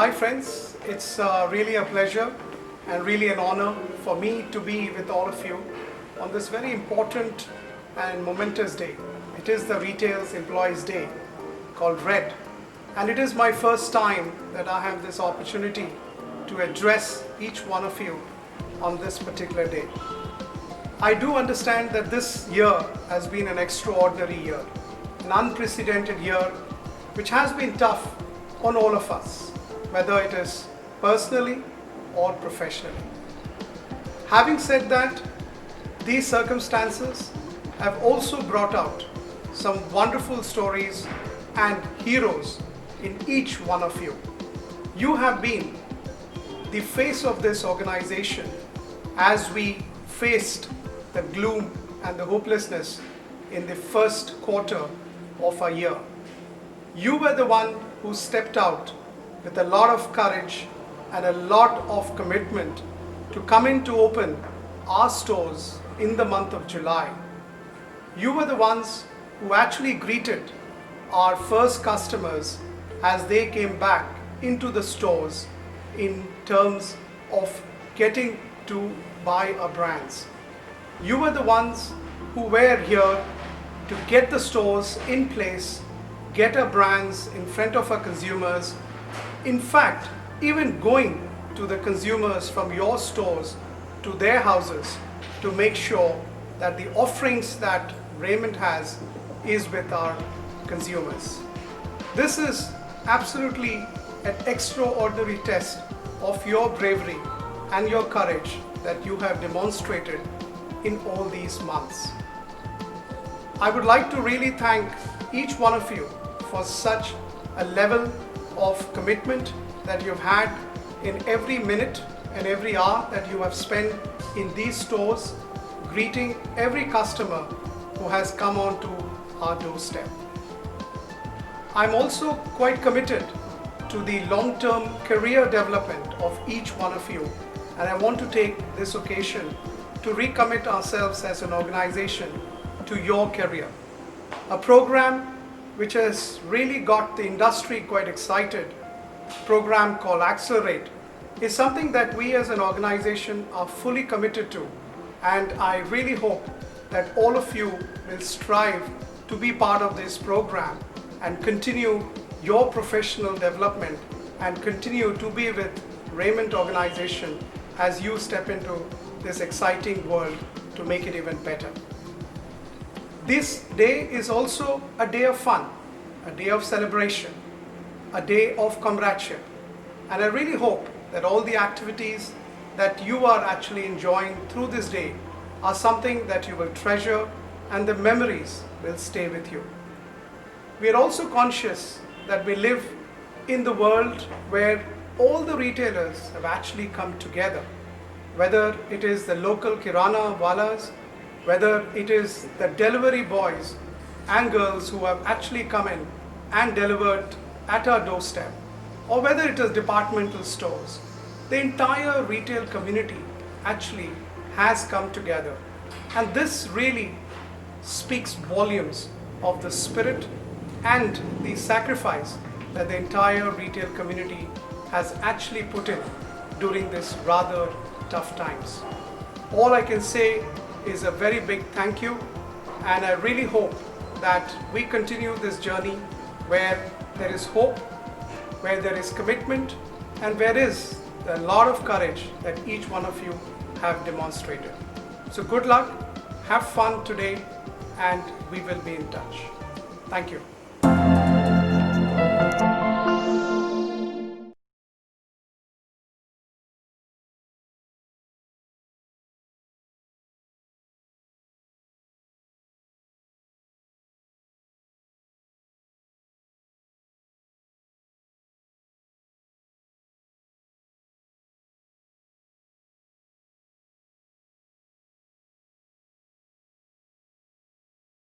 Hi friends, it's really a pleasure and really an honor for me to be with all of you on this very important and momentous day. It is the Retail's Employees Day called RED, and it is my first time that I have this opportunity to address each one of you on this particular day. I do understand that this year has been an extraordinary year, an unprecedented year which has been tough on all of us, whether it is personally or professionally. Having said that, these circumstances have also brought out some wonderful stories and heroes in each one of you. You have been the face of this organization as we faced the gloom and the hopelessness in the first quarter of our year. You were the one who stepped out with a lot of courage and a lot of commitment to come in to open our stores in the month of July. You were the ones who actually greeted our first customers as they came back into the stores in terms of getting to buy our brands. You were the ones who were here to get the stores in place, get our brands in front of our consumers. In fact, even going to the consumers from your stores to their houses to make sure that the offerings that Raymond has is with our consumers. This is absolutely an extraordinary test of your bravery and your courage that you have demonstrated in all these months. I would like to really thank each one of you for such a level of commitment that you've had in every minute and every hour that you have spent in these stores, greeting every customer who has come onto our doorstep. I'm also quite committed to the long-term career development of each one of you, and I want to take this occasion to recommit ourselves as an organization to your career. A program which has really got the industry quite excited, program called Accelerate, is something that we as an organization are fully committed to, and I really hope that all of you will strive to be part of this program and continue your professional development and continue to be with Raymond organization as you step into this exciting world to make it even better. This day is also a day of fun, a day of celebration, a day of comradeship, and I really hope that all the activities that you are actually enjoying through this day are something that you will treasure and the memories will stay with you. We are also conscious that we live in the world where all the retailers have actually come together, whether it is the local kirana walas, whether it is the delivery boys and girls who have actually come in and delivered at our doorstep, or whether it is departmental stores. The entire retail community actually has come together, and this really speaks volumes of the spirit and the sacrifice that the entire retail community has actually put in during this rather tough times. All I can say is a very big thank you, and I really hope that we continue this journey where there is hope, where there is commitment, and where there is a lot of courage that each one of you have demonstrated. So good luck, have fun today, and we will be in touch. Thank you.